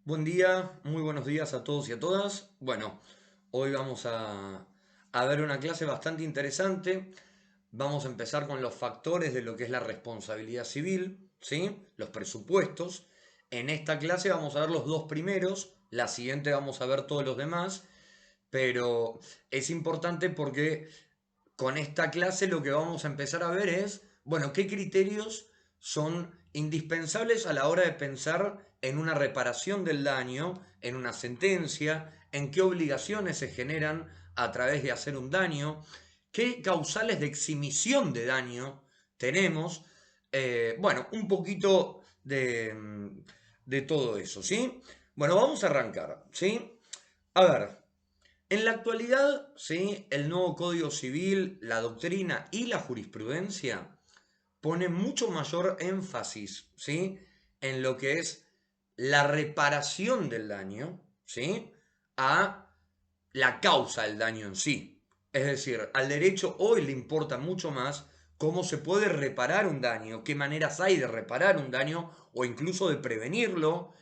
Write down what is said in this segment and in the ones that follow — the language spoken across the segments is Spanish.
Buen día, muy buenos días a todos y a todas. Bueno, hoy vamos a ver una clase bastante interesante. Vamos a empezar con los factores de lo que es la responsabilidad civil, ¿sí? Los presupuestos. En esta clase vamos a ver los dos primeros, la siguiente vamos a ver todos los demás, pero es importante porque con esta clase lo que vamos a empezar a ver es, bueno, qué criterios son indispensables a la hora de pensar en una reparación del daño, en una sentencia, en qué obligaciones se generan a través de hacer un daño, qué causales de exhibición de daño tenemos, bueno, un poquito de todo eso, ¿sí? Bueno, vamos a arrancar, ¿sí? A ver, en la actualidad, ¿sí? El nuevo Código Civil, la doctrina y la jurisprudencia ponen mucho mayor énfasis, ¿sí? En lo que es la reparación del daño, ¿sí? A la causa del daño en sí. Es decir, al derecho hoy le importa mucho más cómo se puede reparar un daño, qué maneras hay de reparar un daño o incluso de prevenirlo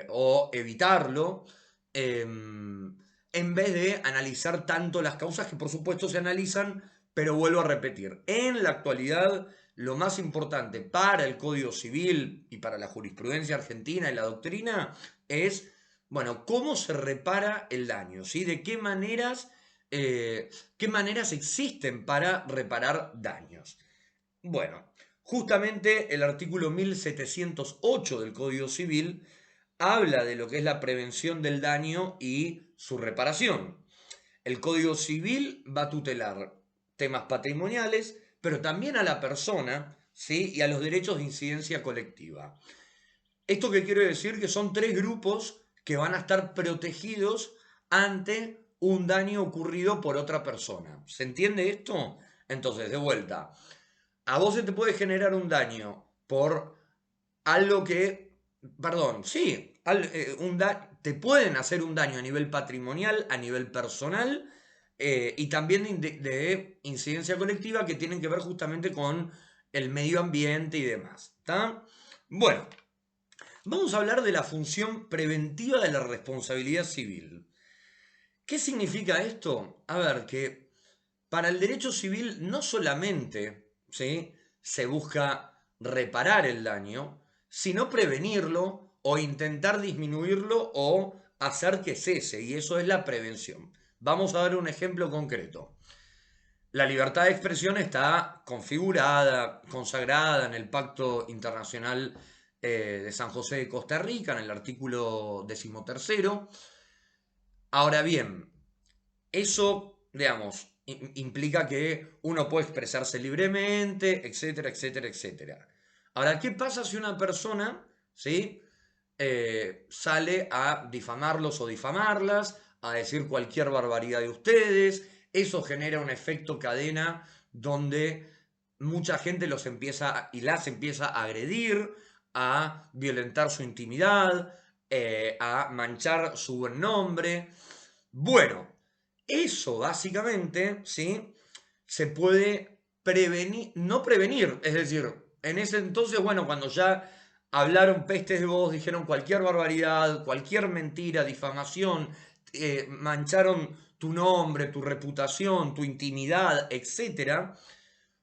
o evitarlo, en vez de analizar tanto las causas que por supuesto se analizan, pero vuelvo a repetir, en la actualidad lo más importante para el Código Civil y para la jurisprudencia argentina y la doctrina es, bueno, cómo se repara el daño, ¿sí? De qué maneras existen para reparar daños. Bueno, justamente el artículo 1708 del Código Civil habla de lo que es la prevención del daño y su reparación. El Código Civil va a tutelar temas patrimoniales, pero también a la persona, ¿sí? Y a los derechos de incidencia colectiva. ¿Esto qué quiere decir? Que son tres grupos que van a estar protegidos ante un daño ocurrido por otra persona. ¿Se entiende esto? Entonces, de vuelta, a vos se te puede generar un daño por algo que, perdón, sí, te pueden hacer un daño a nivel patrimonial, a nivel personal y también de incidencia colectiva que tienen que ver justamente con el medio ambiente y demás. ¿Está? Bueno, vamos a hablar de la función preventiva de la responsabilidad civil. ¿Qué significa esto? A ver, que para el derecho civil no solamente, ¿sí?, se busca reparar el daño, sino prevenirlo o intentar disminuirlo o hacer que cese, y eso es la prevención. Vamos a dar un ejemplo concreto. La libertad de expresión está configurada, consagrada en el Pacto Internacional de San José de Costa Rica, en el artículo 13. Ahora bien, eso, digamos, implica que uno puede expresarse libremente, etcétera, etcétera, etcétera. Ahora, ¿qué pasa si una persona, ¿sí?, sale a difamarlos o difamarlas, a decir cualquier barbaridad de ustedes? Eso genera un efecto cadena donde mucha gente los empieza y las empieza a agredir, a violentar su intimidad, a manchar su buen nombre. Bueno, eso básicamente, ¿sí?, se puede prevenir, no prevenir, es decir, en ese entonces, bueno, cuando ya hablaron pestes de vos, dijeron cualquier barbaridad, cualquier mentira, difamación, mancharon tu nombre, tu reputación, tu intimidad, etcétera.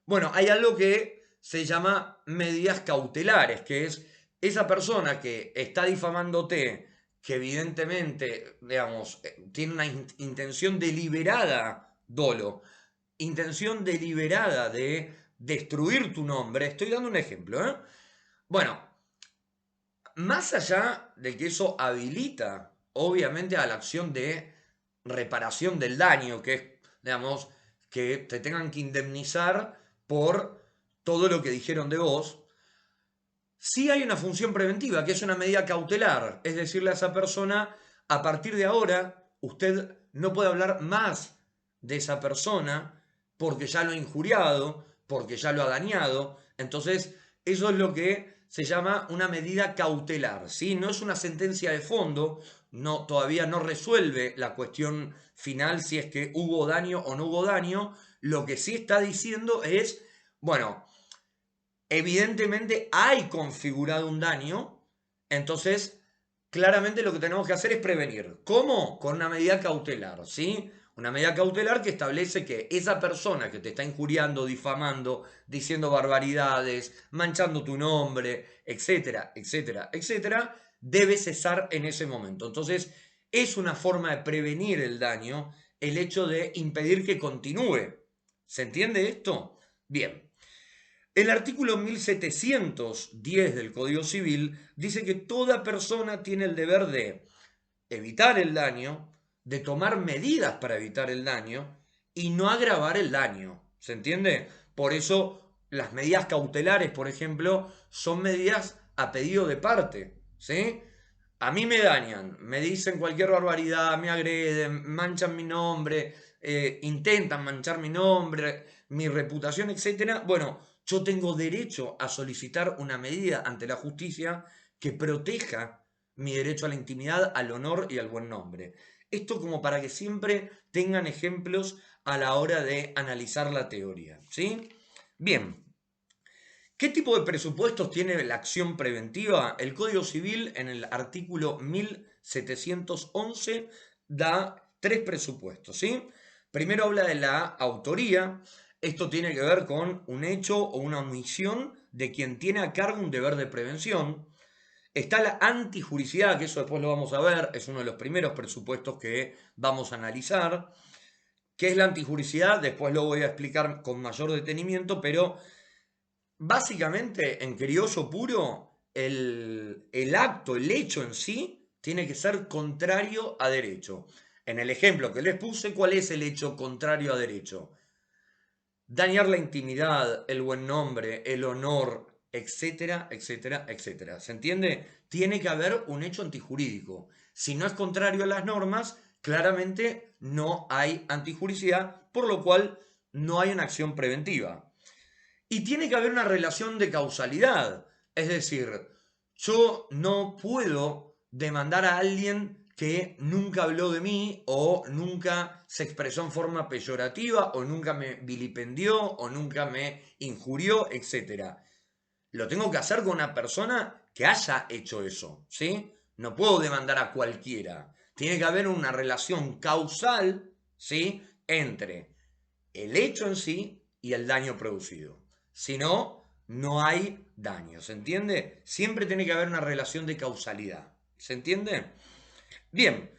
Bueno, hay algo que se llama medidas cautelares, que es esa persona que está difamándote, que evidentemente, digamos, tiene una intención deliberada, dolo, intención deliberada de destruir tu nombre. Estoy dando un ejemplo, ¿eh? Bueno, más allá de que eso habilita, obviamente, a la acción de reparación del daño, que es, digamos, que te tengan que indemnizar por todo lo que dijeron de vos, sí hay una función preventiva, que es una medida cautelar, es decirle a esa persona, a partir de ahora, usted no puede hablar más de esa persona porque ya lo ha injuriado, porque ya lo ha dañado. Entonces, eso es lo que se llama una medida cautelar, ¿sí? No es una sentencia de fondo, no, todavía no resuelve la cuestión final si es que hubo daño o no hubo daño. Lo que sí está diciendo es, bueno, evidentemente hay configurado un daño, entonces claramente lo que tenemos que hacer es prevenir. ¿Cómo? Con una medida cautelar, ¿sí? Una medida cautelar que establece que esa persona que te está injuriando, difamando, diciendo barbaridades, manchando tu nombre, etcétera, etcétera, etcétera, debe cesar en ese momento. Entonces, es una forma de prevenir el daño el hecho de impedir que continúe. ¿Se entiende esto? Bien. El artículo 1710 del Código Civil dice que toda persona tiene el deber de evitar el daño, de tomar medidas para evitar el daño y no agravar el daño. ¿Se entiende? Por eso las medidas cautelares, por ejemplo, son medidas a pedido de parte. ¿Sí? A mí me dañan, me dicen cualquier barbaridad, me agreden, manchan mi nombre, intentan manchar mi nombre, mi reputación, etcétera. Bueno, yo tengo derecho a solicitar una medida ante la justicia que proteja mi derecho a la intimidad, al honor y al buen nombre. Esto como para que siempre tengan ejemplos a la hora de analizar la teoría, ¿sí? Bien, ¿qué tipo de presupuestos tiene la acción preventiva? El Código Civil en el artículo 1711 da tres presupuestos, ¿sí? Primero habla de la autoría. Esto tiene que ver con un hecho o una omisión de quien tiene a cargo un deber de prevención. Está la antijuricidad, que eso después lo vamos a ver, es uno de los primeros presupuestos que vamos a analizar. ¿Qué es la antijuricidad? Después lo voy a explicar con mayor detenimiento, pero básicamente, en criollo puro, el acto, el hecho en sí, tiene que ser contrario a derecho. En el ejemplo que les puse, ¿cuál es el hecho contrario a derecho? Dañar la intimidad, el buen nombre, el honor, etcétera, etcétera, etcétera. ¿Se entiende? Tiene que haber un hecho antijurídico. Si no es contrario a las normas, claramente no hay antijuricidad, por lo cual no hay una acción preventiva. Y tiene que haber una relación de causalidad. Es decir, yo no puedo demandar a alguien que nunca habló de mí o nunca se expresó en forma peyorativa o nunca me vilipendió o nunca me injurió, etc. Lo tengo que hacer con una persona que haya hecho eso, ¿sí? No puedo demandar a cualquiera. Tiene que haber una relación causal, ¿sí? Entre el hecho en sí y el daño producido. Si no, no hay daño. ¿Se entiende? Siempre tiene que haber una relación de causalidad. ¿Se entiende? Bien,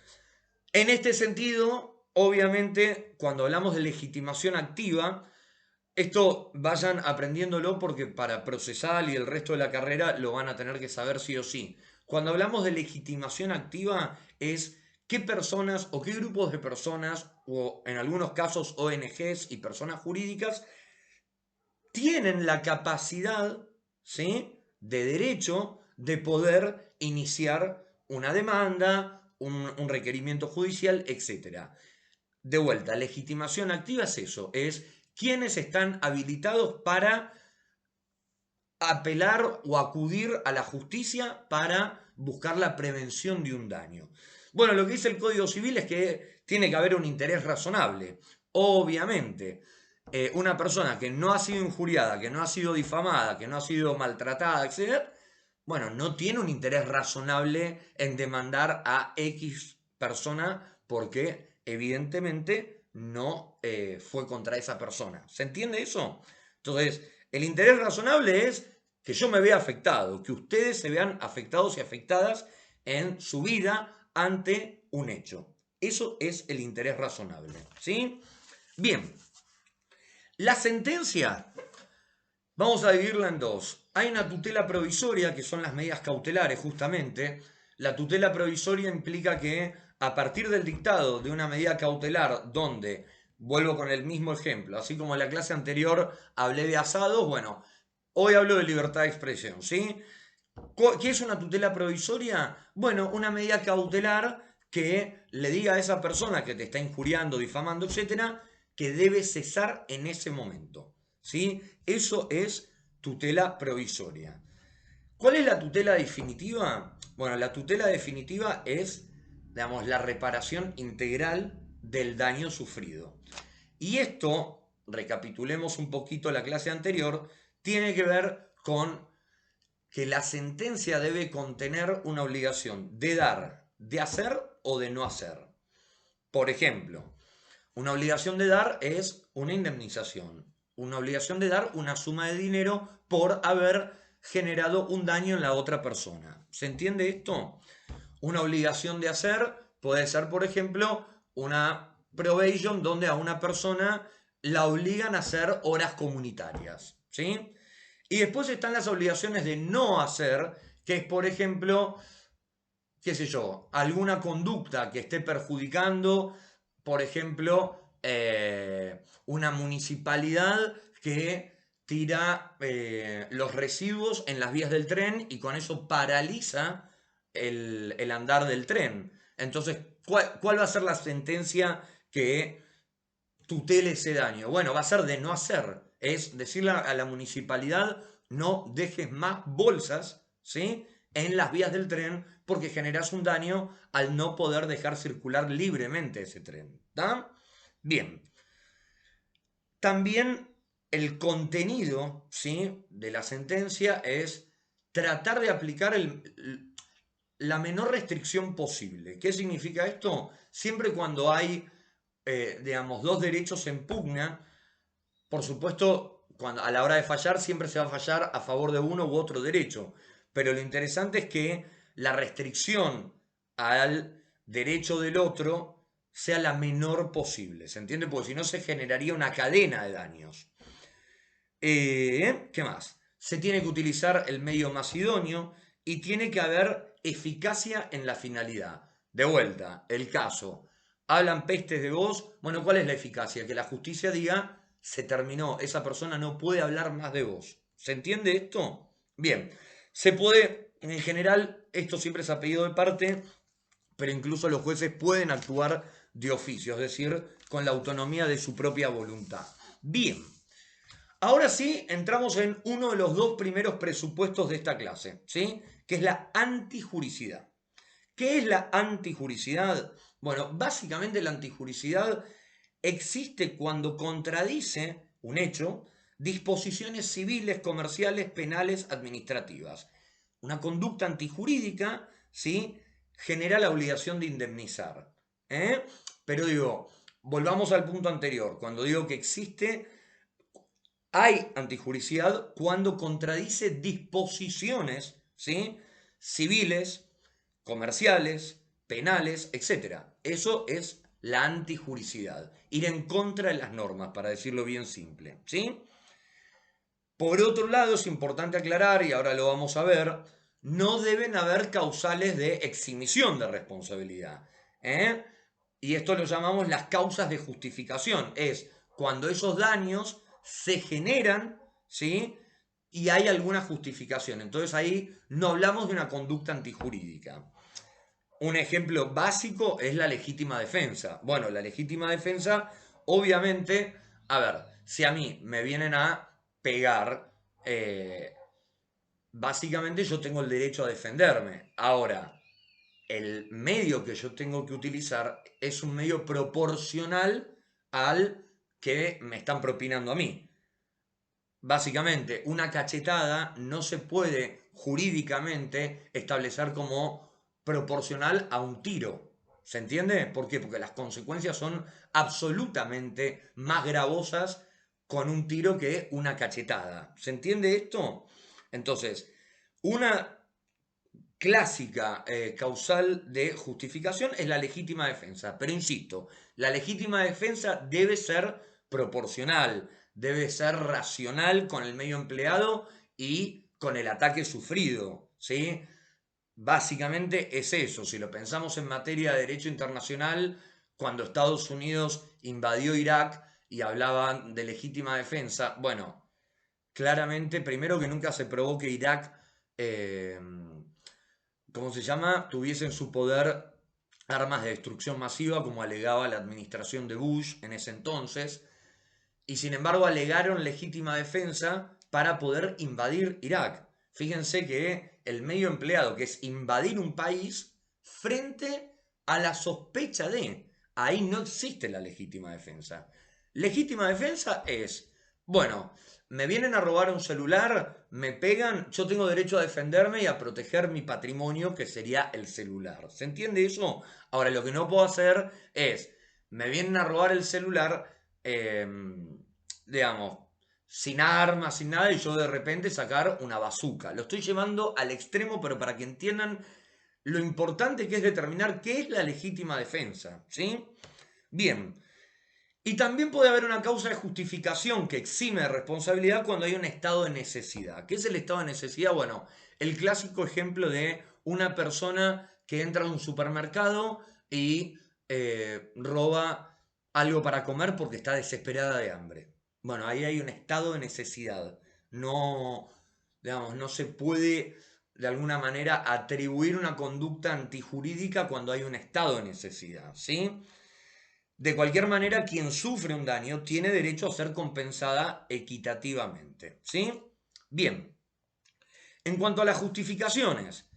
en este sentido, obviamente, cuando hablamos de legitimación activa, esto vayan aprendiéndolo porque para procesal y el resto de la carrera lo van a tener que saber sí o sí. Cuando hablamos de legitimación activa es qué personas o qué grupos de personas, o en algunos casos ONGs y personas jurídicas, tienen la capacidad, ¿sí?, de derecho de poder iniciar una demanda, un requerimiento judicial, etc. De vuelta, legitimación activa es eso, es quienes están habilitados para apelar o acudir a la justicia para buscar la prevención de un daño. Bueno, lo que dice el Código Civil es que tiene que haber un interés razonable. Obviamente, una persona que no ha sido injuriada, que no ha sido difamada, que no ha sido maltratada, etc., bueno, no tiene un interés razonable en demandar a X persona porque evidentemente no fue contra esa persona. ¿Se entiende eso? Entonces, el interés razonable es que yo me vea afectado, que ustedes se vean afectados y afectadas en su vida ante un hecho. Eso es el interés razonable. ¿Sí? Bien, la sentencia vamos a dividirla en dos. Hay una tutela provisoria, que son las medidas cautelares justamente. La tutela provisoria implica que a partir del dictado de una medida cautelar donde, vuelvo con el mismo ejemplo, así como en la clase anterior hablé de asados, bueno, hoy hablo de libertad de expresión, ¿sí? ¿Qué es una tutela provisoria? Bueno, una medida cautelar que le diga a esa persona que te está injuriando, difamando, etcétera, que debe cesar en ese momento. ¿Sí? Eso es tutela provisoria. ¿Cuál es la tutela definitiva? Bueno, la tutela definitiva es, digamos, la reparación integral del daño sufrido. Y esto, recapitulemos un poquito la clase anterior, tiene que ver con que la sentencia debe contener una obligación de dar, de hacer o de no hacer. Por ejemplo, una obligación de dar es una indemnización. Una obligación de dar una suma de dinero por haber generado un daño en la otra persona. ¿Se entiende esto? Una obligación de hacer puede ser, por ejemplo, una probation donde a una persona la obligan a hacer horas comunitarias. ¿Sí? Y después están las obligaciones de no hacer, que es, por ejemplo, qué sé yo, alguna conducta que esté perjudicando, por ejemplo, una municipalidad que tira los residuos en las vías del tren y con eso paraliza el andar del tren. Entonces, ¿cuál va a ser la sentencia que tutele ese daño? Bueno, va a ser de no hacer. Es decirle a la municipalidad, no dejes más bolsas, ¿sí?, en las vías del tren porque generas un daño al no poder dejar circular libremente ese tren. ¿Está? Bien. También el contenido, ¿sí?, de la sentencia es tratar de aplicar la menor restricción posible. ¿Qué significa esto? Siempre cuando hay, digamos, dos derechos en pugna, por supuesto, a la hora de fallar siempre se va a fallar a favor de uno u otro derecho, pero lo interesante es que la restricción al derecho del otro sea la menor posible, ¿se entiende? Porque si no se generaría una cadena de daños. ¿Qué más? Se tiene que utilizar el medio más idóneo y tiene que haber eficacia en la finalidad. De vuelta, el caso. Hablan pestes de vos. Bueno, ¿cuál es la eficacia? Que la justicia diga, se terminó, esa persona no puede hablar más de vos. ¿Se entiende esto? Bien, se puede, en general, esto siempre es a pedido de parte, pero incluso los jueces pueden actuar de oficio, es decir, con la autonomía de su propia voluntad. Bien. Ahora sí, entramos en uno de los dos primeros presupuestos de esta clase, ¿sí? Que es la antijuricidad. ¿Qué es la antijuricidad? Bueno, básicamente la antijuricidad existe cuando contradice un hecho disposiciones civiles, comerciales, penales, administrativas. Una conducta antijurídica, ¿sí?, genera la obligación de indemnizar. Pero digo, volvamos al punto anterior. Cuando digo que existe, hay antijuricidad cuando contradice disposiciones, ¿sí?, civiles, comerciales, penales, etc. Eso es la antijuricidad. Ir en contra de las normas, para decirlo bien simple. ¿Sí? Por otro lado, es importante aclarar, y ahora lo vamos a ver, no deben haber causales de eximisión de responsabilidad. ¿Eh? Y esto lo llamamos las causas de justificación. Es cuando esos daños se generan, ¿sí?, y hay alguna justificación. Entonces ahí no hablamos de una conducta antijurídica. Un ejemplo básico es la legítima defensa. Bueno, la legítima defensa, obviamente, a ver, si a mí me vienen a pegar, básicamente yo tengo el derecho a defenderme. Ahora, el medio que yo tengo que utilizar es un medio proporcional al que me están propinando a mí. Básicamente, una cachetada no se puede jurídicamente establecer como proporcional a un tiro. ¿Se entiende? ¿Por qué? Porque las consecuencias son absolutamente más gravosas con un tiro que una cachetada. ¿Se entiende esto? Entonces, una clásica causal de justificación es la legítima defensa. Pero insisto, la legítima defensa debe ser proporcional, debe ser racional con el medio empleado y con el ataque sufrido, ¿sí? Básicamente es eso. Si lo pensamos en materia de derecho internacional, cuando Estados Unidos invadió Irak y hablaban de legítima defensa, bueno, claramente, primero que nunca se probó que Irak, ¿cómo se llama?, tuviese en su poder armas de destrucción masiva, como alegaba la administración de Bush en ese entonces, y sin embargo alegaron legítima defensa para poder invadir Irak. Fíjense que el medio empleado, que es invadir un país frente a la sospecha de, ahí no existe la legítima defensa. Legítima defensa es, Bueno, me vienen a robar un celular, me pegan, yo tengo derecho a defenderme y a proteger mi patrimonio, que sería el celular. ¿Se entiende eso? Ahora, lo que no puedo hacer es, me vienen a robar el celular, digamos, sin armas, sin nada, y yo de repente sacar una bazuca. Lo estoy llevando al extremo, pero para que entiendan lo importante que es determinar qué es la legítima defensa, ¿sí? Bien. Y también puede haber una causa de justificación que exime de responsabilidad cuando hay un estado de necesidad. ¿Qué es el estado de necesidad? Bueno, el clásico ejemplo de una persona que entra a un supermercado y roba algo para comer porque está desesperada de hambre. Bueno, ahí hay un estado de necesidad. No, digamos, no se puede de alguna manera atribuir una conducta antijurídica cuando hay un estado de necesidad, ¿sí? De cualquier manera, quien sufre un daño tiene derecho a ser compensada equitativamente. ¿Sí? Bien. En cuanto a las justificaciones,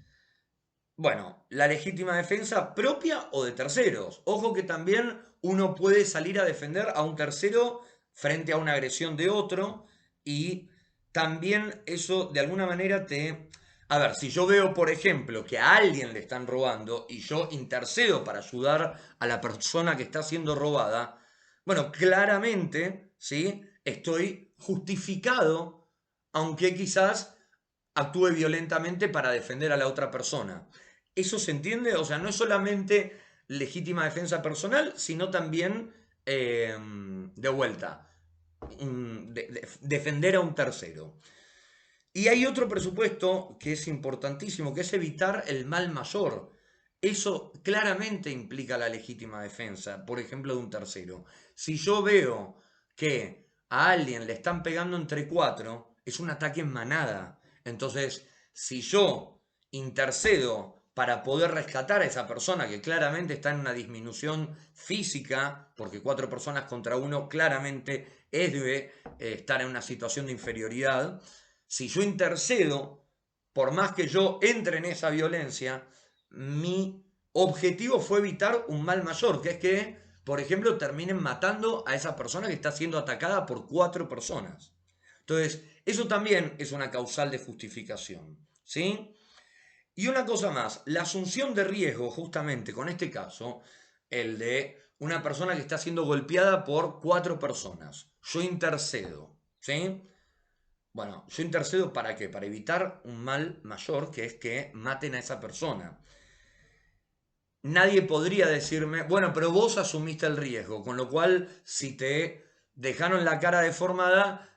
bueno, la legítima defensa propia o de terceros. Ojo que también uno puede salir a defender a un tercero frente a una agresión de otro y también eso de alguna manera te... A ver, si yo veo, por ejemplo, que a alguien le están robando y yo intercedo para ayudar a la persona que está siendo robada, bueno, claramente, ¿sí? Estoy justificado, aunque quizás actúe violentamente para defender a la otra persona. ¿Eso se entiende? O sea, no es solamente legítima defensa personal, sino también de vuelta, defender a un tercero. Y hay otro presupuesto que es importantísimo, que es evitar el mal mayor. Eso claramente implica la legítima defensa, por ejemplo, de un tercero. Si yo veo que a alguien le están pegando entre cuatro, es un ataque en manada. Entonces, si yo intercedo para poder rescatar a esa persona que claramente está en una disminución física, porque cuatro personas contra uno claramente es de estar en una situación de inferioridad, si yo intercedo, por más que yo entre en esa violencia, mi objetivo fue evitar un mal mayor, que es que, por ejemplo, terminen matando a esa persona que está siendo atacada por cuatro personas. Entonces, eso también es una causal de justificación, ¿sí? Y una cosa más, la asunción de riesgo, justamente con este caso, el de una persona que está siendo golpeada por cuatro personas. Yo intercedo, ¿sí? Bueno, yo intercedo para qué? Para evitar un mal mayor, que es que maten a esa persona. Nadie podría decirme, bueno, pero vos asumiste el riesgo, con lo cual si te dejaron la cara deformada,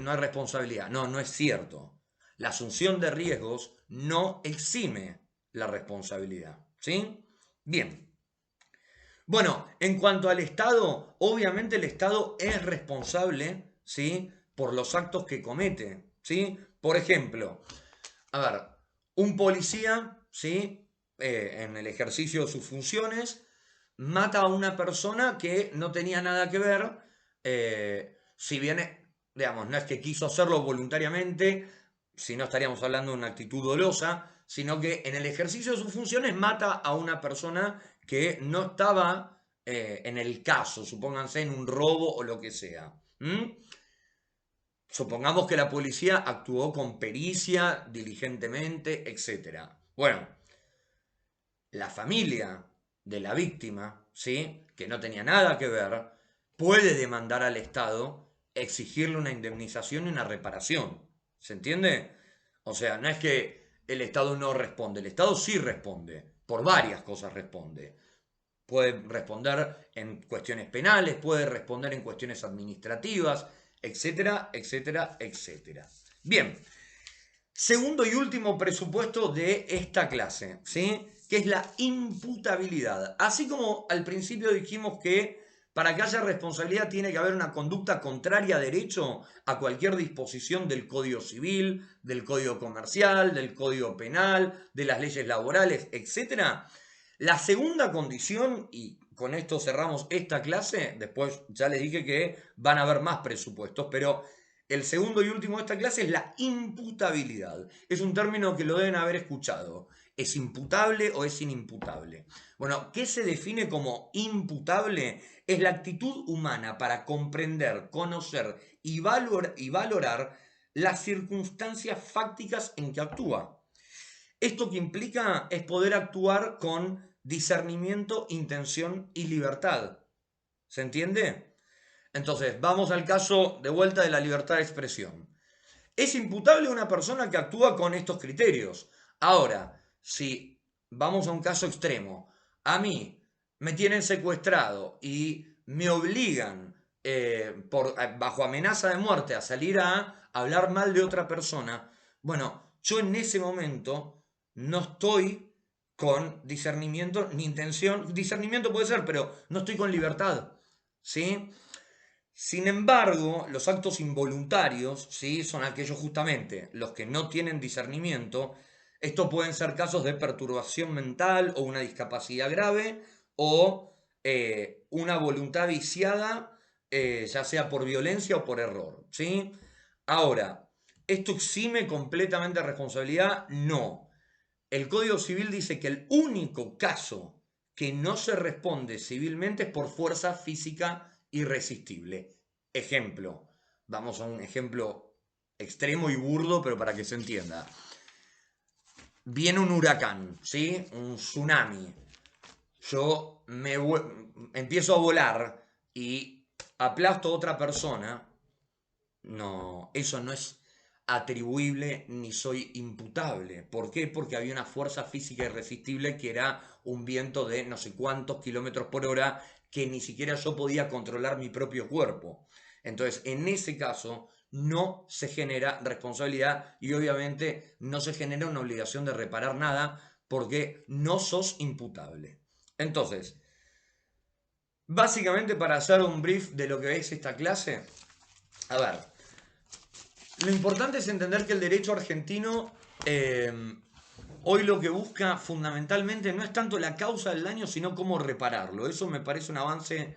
no hay responsabilidad. No, no es cierto. La asunción de riesgos no exime la responsabilidad. ¿Sí? Bien. Bueno, en cuanto al Estado, obviamente el Estado es responsable, ¿sí? Por los actos que comete, ¿sí? Por ejemplo, a ver, un policía, ¿sí? En el ejercicio de sus funciones, mata a una persona que no tenía nada que ver, si bien, digamos, no es que quiso hacerlo voluntariamente, si no estaríamos hablando de una actitud dolosa, sino que en el ejercicio de sus funciones mata a una persona que no estaba en el caso, supónganse en un robo o lo que sea. Supongamos que la policía actuó con pericia, diligentemente, etc. Bueno, la familia de la víctima, ¿sí? Que no tenía nada que ver, puede demandar al Estado, exigirle una indemnización y una reparación. ¿Se entiende? O sea, no es que el Estado no responde, el Estado sí responde, por varias cosas responde. Puede responder en cuestiones penales, puede responder en cuestiones administrativas, etcétera, etcétera, etcétera. Bien, segundo y último presupuesto de esta clase, ¿sí? Que es la imputabilidad. Así como al principio dijimos que para que haya responsabilidad tiene que haber una conducta contraria a derecho, a cualquier disposición del Código Civil, del Código Comercial, del Código Penal, de las leyes laborales, etc. La segunda condición, y con esto cerramos esta clase, después ya les dije que van a haber más presupuestos, pero el segundo y último de esta clase es la imputabilidad. Es un término que lo deben haber escuchado. ¿Es imputable o es inimputable? Bueno, ¿qué se define como imputable? Es la actitud humana para comprender, conocer y valorar las circunstancias fácticas en que actúa. Esto que implica es poder actuar con discernimiento, intención y libertad. ¿Se entiende? Entonces, vamos al caso de vuelta de la libertad de expresión. Es imputable una persona que actúa con estos criterios. Ahora, si vamos a un caso extremo, a mí me tienen secuestrado y me obligan bajo amenaza de muerte a salir a hablar mal de otra persona, bueno, yo en ese momento no estoy con discernimiento ni intención. Discernimiento puede ser, pero no estoy con libertad. ¿Sí? Sin embargo, los actos involuntarios, ¿sí? Son aquellos justamente los que no tienen discernimiento. Estos pueden ser casos de perturbación mental o una discapacidad grave o una voluntad viciada, ya sea por violencia o por error, ¿sí? Ahora, ¿esto exime completamente de responsabilidad? No. El Código Civil dice que el único caso que no se responde civilmente es por fuerza física irresistible. Ejemplo, vamos a un ejemplo extremo y burdo, pero para que se entienda. Viene un huracán, ¿sí? Un tsunami. Yo empiezo a volar y aplasto a otra persona. No, eso no es atribuible ni soy imputable. ¿Por qué? Porque había una fuerza física irresistible que era un viento de no sé cuántos kilómetros por hora que ni siquiera yo podía controlar mi propio cuerpo. Entonces, en ese caso, no se genera responsabilidad y obviamente no se genera una obligación de reparar nada porque no sos imputable. Entonces, básicamente para hacer un brief de lo que es esta clase, a ver, lo importante es entender que el derecho argentino hoy lo que busca fundamentalmente no es tanto la causa del daño, sino cómo repararlo. Eso me parece un avance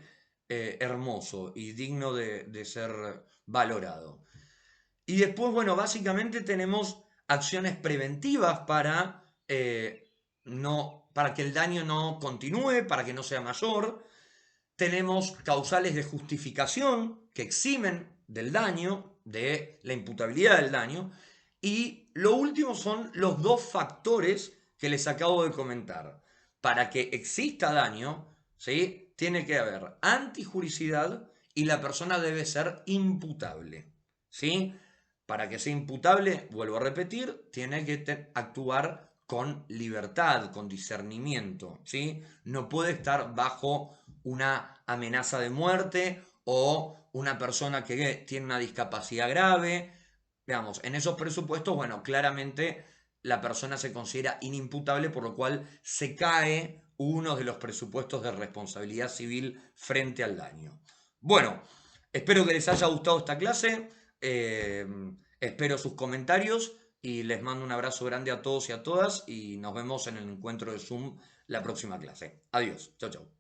hermoso y digno de ser valorado. Y después, bueno, básicamente tenemos acciones preventivas para que el daño no continúe, para que no sea mayor. Tenemos causales de justificación que eximen del daño, de la imputabilidad del daño. Y lo último son los dos factores que les acabo de comentar. Para que exista daño, ¿sí? Tiene que haber antijuricidad y la persona debe ser imputable. ¿Sí? Para que sea imputable, vuelvo a repetir, tiene que actuar con libertad, con discernimiento. ¿Sí? No puede estar bajo una amenaza de muerte o una persona que tiene una discapacidad grave. Veamos, en esos presupuestos, bueno, claramente la persona se considera inimputable, por lo cual se cae uno de los presupuestos de responsabilidad civil frente al daño. Bueno, espero que les haya gustado esta clase, espero sus comentarios y les mando un abrazo grande a todos y a todas y nos vemos en el encuentro de Zoom la próxima clase. Adiós, chau chau.